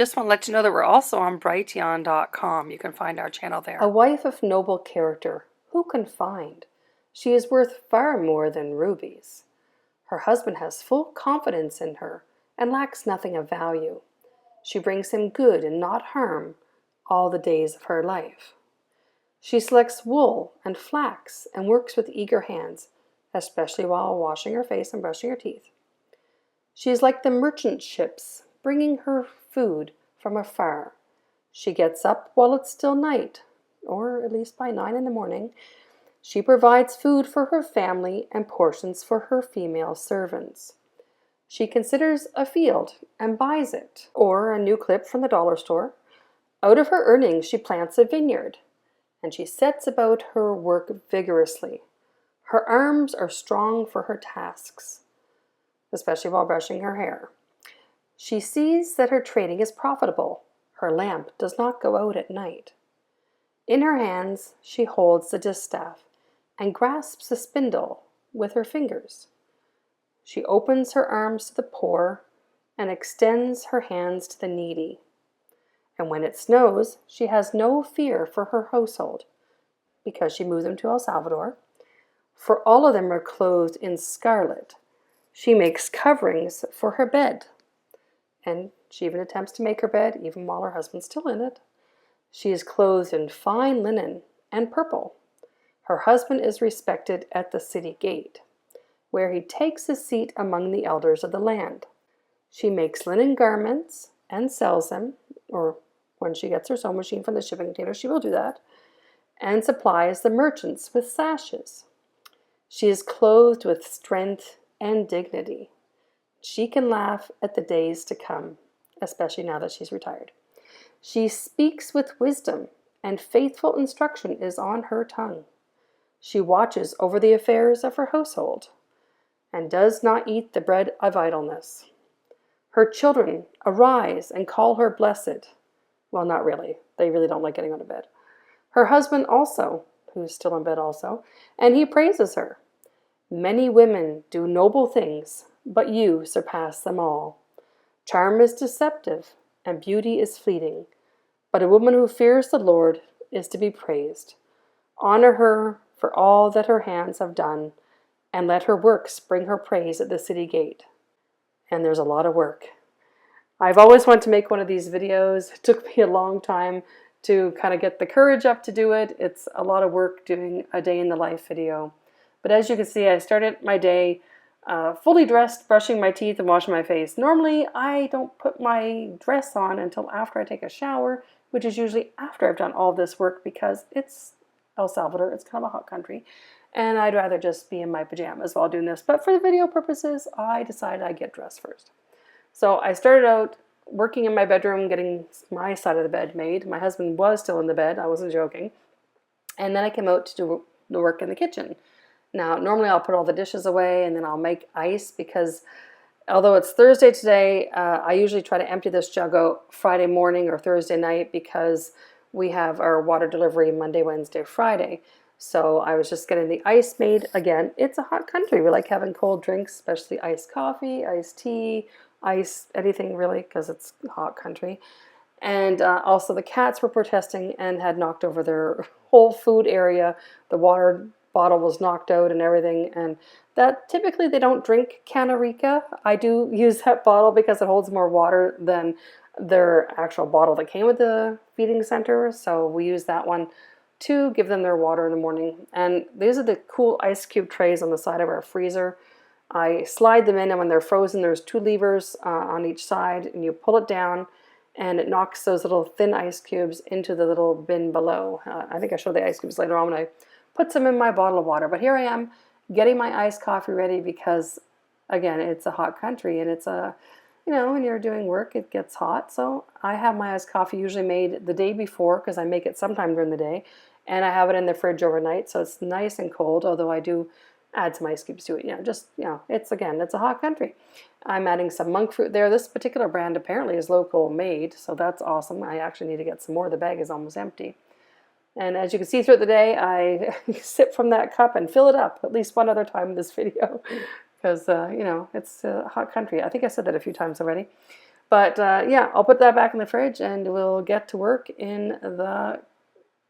Just want to let you know that we're also on brighteon.com. You can find our channel there. A wife of noble character, who can find? She is worth far more than rubies. Her husband has full confidence in her and lacks nothing of value. She brings him good and not harm all the days of her life. She selects wool and flax and works with eager hands, especially while washing her face and brushing her teeth. She is like the merchant ships, bringing her food from afar. She gets up while it's still night, or at least by 9 in the morning. She provides food for her family and portions for her female servants. She considers a field and buys it, or a new clip from the dollar store. Out of her earnings she plants a vineyard, and she sets about her work vigorously. Her arms are strong for her tasks, especially while brushing her hair. She sees that her trading is profitable. Her lamp does not go out at night. In her hands she holds the distaff and grasps the spindle with her fingers. She opens her arms to the poor and extends her hands to the needy. And when it snows, she has no fear for her household, because she moved them to El Salvador, for all of them are clothed in scarlet. She makes coverings for her bed, and she even attempts to make her bed even while her husband's still in it. She is clothed in fine linen and purple. Her husband is respected at the city gate, where he takes his seat among the elders of the land. She makes linen garments and sells them, or when she gets her sewing machine from the shipping container, she will do that, and supplies the merchants with sashes. She is clothed with strength and dignity. She can laugh at the days to come, especially now that she's retired. She speaks with wisdom, and faithful instruction is on her tongue. She watches over the affairs of her household, and does not eat the bread of idleness. Her children arise and call her blessed. Well, not really. They really don't like getting out of bed. Her husband also, who's still in bed also, and he praises her. Many women do noble things, but you surpass them all. Charm is deceptive, and beauty is fleeting, but a woman who fears the Lord is to be praised. Honor her for all that her hands have done, and let her works bring her praise at the city gate. And there's a lot of work. I've always wanted to make one of these videos. It took me a long time to kind of get the courage up to do it. It's a lot of work doing a day in the life video. But as you can see, I started my day fully dressed, brushing my teeth and washing my face. Normally, I don't put my dress on until after I take a shower, which is usually after I've done all this work, because it's El Salvador. It's kind of a hot country. And I'd rather just be in my pajamas while doing this. But for the video purposes, I decided I'd get dressed first. So I started out working in my bedroom, getting my side of the bed made. My husband was still in the bed. I wasn't joking. And then I came out to do the work in the kitchen. Now, normally I'll put all the dishes away and then I'll make ice, because although it's Thursday today, I usually try to empty this jug out Friday morning or Thursday night, because we have our water delivery Monday, Wednesday, Friday. So I was just getting the ice made. Again, it's a hot country. We like having cold drinks, especially iced coffee, iced tea, ice, anything really, because it's a hot country. And also the cats were protesting and had knocked over their whole food area. The water bottle was knocked out and everything. And that typically they don't drink Canarica. I do use that bottle because it holds more water than their actual bottle that came with the feeding center. So we use that one to give them their water in the morning. And these are the cool ice cube trays on the side of our freezer. I slide them in, and when they're frozen, there's 2 levers on each side, and you pull it down, and it knocks those little thin ice cubes into the little bin below. I think I show the ice cubes later on when I put them in my bottle of water. But here I am getting my iced coffee ready, because, again, it's a hot country, and it's a, you know, when you're doing work, it gets hot. So I have my iced coffee usually made the day before, because I make it sometime during the day, and I have it in the fridge overnight, so it's nice and cold, although I do add some ice cubes to it. It's a hot country. I'm adding some monk fruit there. This particular brand apparently is local made, so that's awesome. I actually need to get some more. The bag is almost empty. And as you can see throughout the day, I sip from that cup and fill it up at least one other time in this video, because, it's a hot country. I think I said that a few times already. But yeah, I'll put that back in the fridge and we'll get to work in the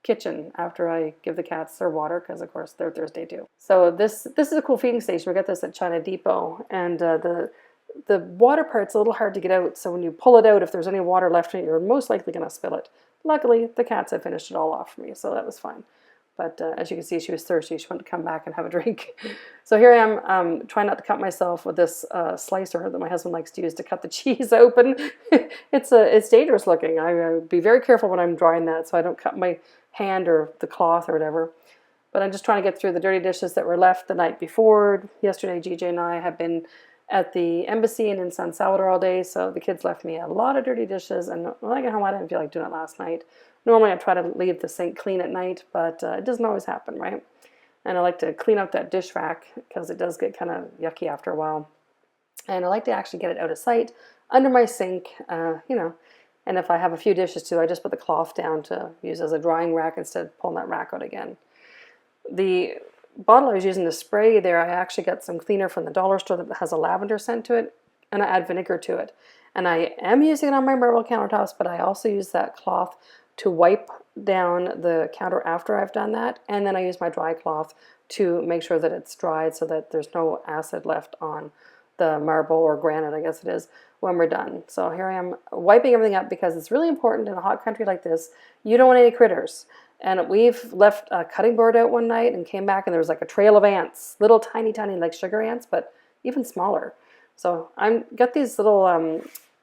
kitchen after I give the cats their water, because of course they're thirsty too. So this is a cool feeding station. We got this at China Depot, and the water part's a little hard to get out. So when you pull it out, if there's any water left in it, you're most likely going to spill it. Luckily, the cats had finished it all off for me, so that was fine. But as you can see, she was thirsty. She wanted to come back and have a drink. So here I am, trying not to cut myself with this slicer that my husband likes to use to cut the cheese open. It's dangerous looking. I be very careful when I'm drying that so I don't cut my hand or the cloth or whatever. But I'm just trying to get through the dirty dishes that were left the night before. Yesterday, GJ and I have been at the embassy and in San Salvador all day, so the kids left me a lot of dirty dishes, and when I got home, I didn't feel like doing it last night. Normally I try to leave the sink clean at night, but it doesn't always happen, right? And I like to clean out that dish rack because it does get kind of yucky after a while. And I like to actually get it out of sight under my sink, you know. And if I have a few dishes too, I just put the cloth down to use as a drying rack instead of pulling that rack out again. The bottle I was using to spray there, I actually got some cleaner from the dollar store that has a lavender scent to it, and I add vinegar to it. And I am using it on my marble countertops, but I also use that cloth to wipe down the counter after I've done that, and then I use my dry cloth to make sure that it's dried so that there's no acid left on the marble or granite, I guess it is, when we're done. So here I am wiping everything up because it's really important in a hot country like this. You don't want any critters. And we've left a cutting board out one night and came back and there was like a trail of ants, little tiny like sugar ants, but even smaller. So I'm got these little I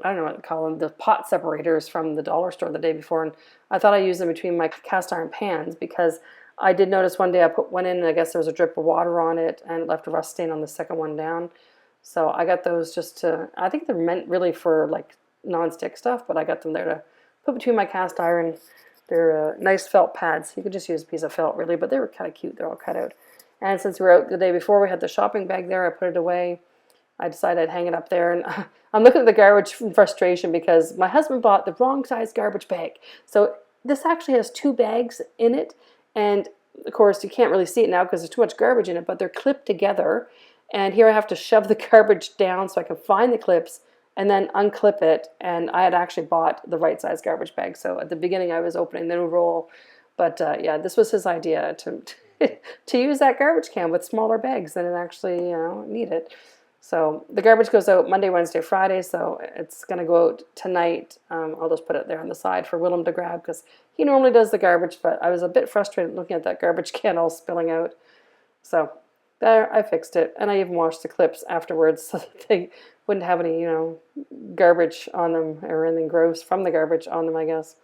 don't know what to call them, the pot separators from the dollar store the day before, and I thought I'd use them between my cast iron pans because I did notice one day I put one in and I guess there was a drip of water on it and it left a rust stain on the second one down. So I got those just to, I think they're meant really for like non-stick stuff, but I got them there to put between my cast iron. They're nice felt pads. You could just use a piece of felt really, but they were kind of cute. They're all cut out. And since we were out the day before, we had the shopping bag there. I put it away. I decided I'd hang it up there, and I'm looking at the garbage in frustration because my husband bought the wrong size garbage bag. So this actually has two bags in it, and of course you can't really see it now because there's too much garbage in it, but they're clipped together, and here I have to shove the garbage down so I can find the clips and then unclip it, and I had actually bought the right size garbage bag. So at the beginning I was opening the new roll, but yeah, this was his idea to to use that garbage can with smaller bags than it actually needed. So the garbage goes out Monday, Wednesday, Friday, so it's going to go out tonight. I'll just put it there on the side for Willem to grab because he normally does the garbage, but I was a bit frustrated looking at that garbage can all spilling out. So there, I fixed it, and I even washed the clips afterwards so that they wouldn't have any, garbage on them or anything gross from the garbage on them, I guess.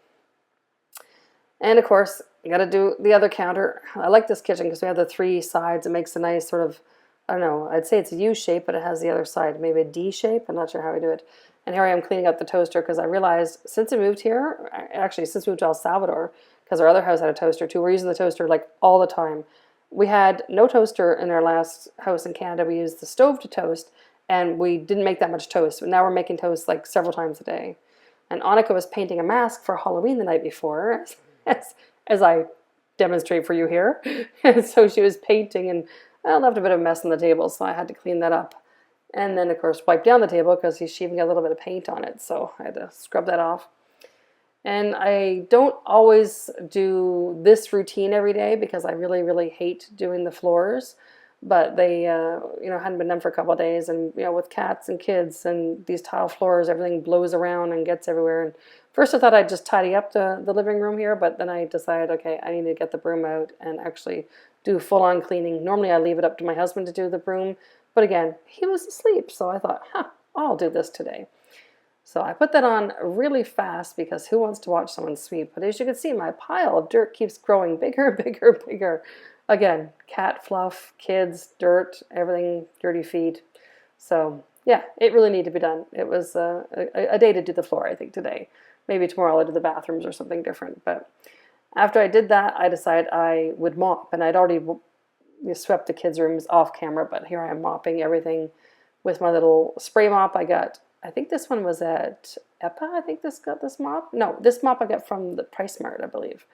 And of course, you got to do the other counter. I like this kitchen because we have the three sides. It makes a nice sort of, I don't know, I'd say it's a U shape, but it has the other side, maybe a D shape. I'm not sure how we do it. And here I am cleaning up the toaster because I realized since I moved here, actually since we moved to El Salvador, because our other house had a toaster too, we're using the toaster like all the time. We had no toaster in our last house in Canada. We used the stove to toast, and we didn't make that much toast. But now we're making toast like several times a day. And Annika was painting a mask for Halloween the night before, as I demonstrate for you here. And so she was painting, and I left a bit of a mess on the table, so I had to clean that up. And then, of course, wipe down the table because she even got a little bit of paint on it, so I had to scrub that off. And I don't always do this routine every day because I really, really hate doing the floors. But they, hadn't been done for a couple of days. And, with cats and kids and these tile floors, everything blows around and gets everywhere. And first I thought I'd just tidy up the living room here, but then I decided, okay, I need to get the broom out and actually do full-on cleaning. Normally I leave it up to my husband to do the broom. But again, he was asleep. So I thought, I'll do this today. So I put that on really fast because who wants to watch someone sweep? But as you can see, my pile of dirt keeps growing bigger, bigger, bigger. Again, cat fluff, kids, dirt, everything, dirty feet. So yeah, it really needed to be done. It was a day to do the floor, I think, today. Maybe tomorrow I'll do the bathrooms or something different. But after I did that, I decided I would mop. And I'd already swept the kids' rooms off camera, but here I am mopping everything with my little spray mop I think this one was at Expat. I think this mop. No, this mop I got from the Price Mart, I believe.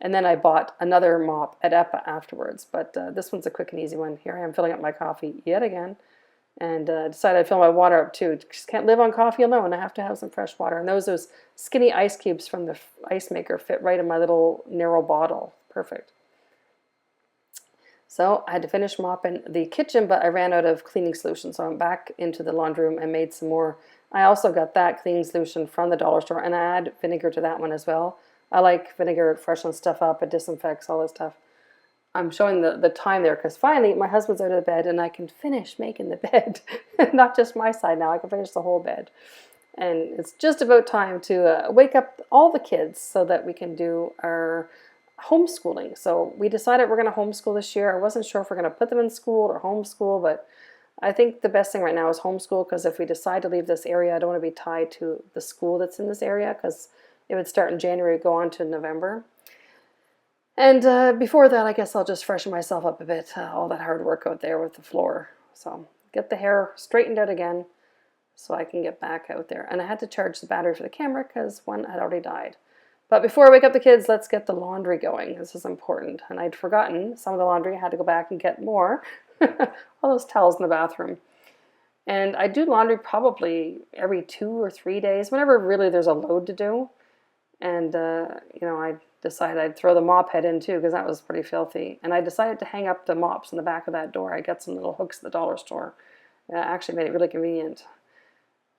And then I bought another mop at Expat afterwards. But this one's a quick and easy one. Here I am filling up my coffee yet again. and decided I'd fill my water up too. Just can't live on coffee alone. I have to have some fresh water. And those skinny ice cubes from the ice maker fit right in my little narrow bottle. Perfect. So I had to finish mopping the kitchen, but I ran out of cleaning solution. So I went back into the laundry room and made some more. I also got that cleaning solution from the dollar store, and I add vinegar to that one as well. I like vinegar. It freshens stuff up. It disinfects all this stuff. I'm showing the time there because finally my husband's out of the bed and I can finish making the bed. Not just my side now. I can finish the whole bed. And it's just about time to wake up all the kids so that we can do our homeschooling. So we decided we're going to homeschool this year. I wasn't sure if we're going to put them in school or homeschool, but I think the best thing right now is homeschool, because if we decide to leave this area, I don't want to be tied to the school that's in this area, because it would start in January, go on to November. And before that, I guess I'll just freshen myself up a bit, all that hard work out there with the floor. So get the hair straightened out again so I can get back out there. And I had to charge the battery for the camera because one had already died. But before I wake up the kids, let's get the laundry going. This is important. And I'd forgotten some of the laundry. I had to go back and get more. All those towels in the bathroom. And I do laundry probably every 2 or 3 days, whenever really there's a load to do. And, I decided I'd throw the mop head in too, because that was pretty filthy. And I decided to hang up the mops in the back of that door. I got some little hooks at the dollar store. It actually made it really convenient.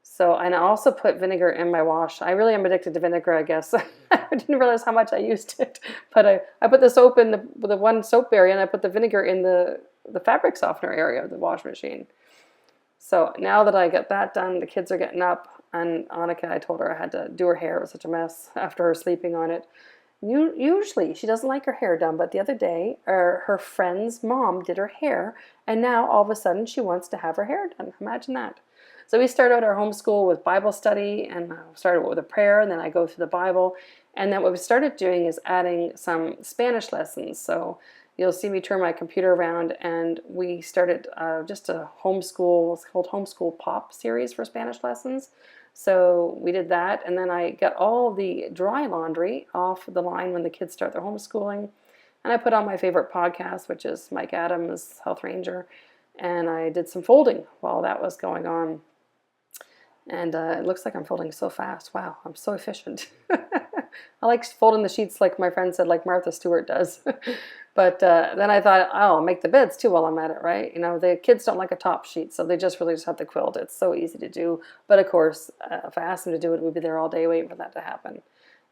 So, and I also put vinegar in my wash. I really am addicted to vinegar, I guess. I didn't realize how much I used it. But I put the soap in the one soap area, and I put the vinegar in the fabric softener area of the wash machine. So now that I get that done, the kids are getting up, and Annika, I told her I had to do her hair. It was such a mess after her sleeping on it. Usually she doesn't like her hair done, but the other day her friend's mom did her hair, and now all of a sudden she wants to have her hair done. Imagine that. So we start out our homeschool with Bible study, and started with a prayer, and then I go through the Bible. And then what we started doing is adding some Spanish lessons. So you'll see me turn my computer around, and we started just a homeschool, it's called Homeschool Pop series for Spanish lessons. So we did that, and then I got all the dry laundry off the line when the kids start their homeschooling. And I put on my favorite podcast, which is Mike Adams' Health Ranger, and I did some folding while that was going on. And it looks like I'm folding so fast. Wow, I'm so efficient. I like folding the sheets like my friend said, like Martha Stewart does. But then I thought, oh, I'll make the beds too while I'm at it, right? The kids don't like a top sheet, so they just have to quilt. It's so easy to do. But of course, if I asked them to do it, we'd be there all day waiting for that to happen.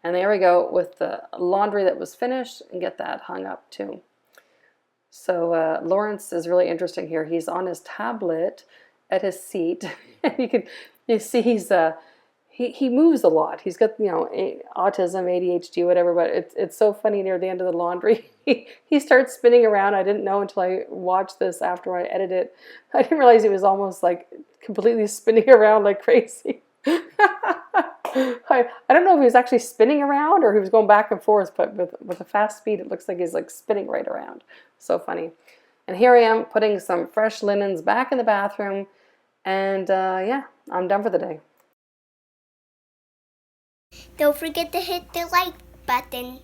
And there we go with the laundry that was finished, and get that hung up too. So Lawrence is really interesting here. He's on his tablet at his seat. You see he moves a lot. He's got autism, ADHD, whatever. But it's so funny near the end of the laundry. He starts spinning around. I didn't know until I watched this after I edited it. I didn't realize he was almost like completely spinning around like crazy. I don't know if he was actually spinning around or he was going back and forth, but with a fast speed, it looks like he's like spinning right around. So funny. And here I am putting some fresh linens back in the bathroom. And yeah, I'm done for the day. Don't forget to hit the like button.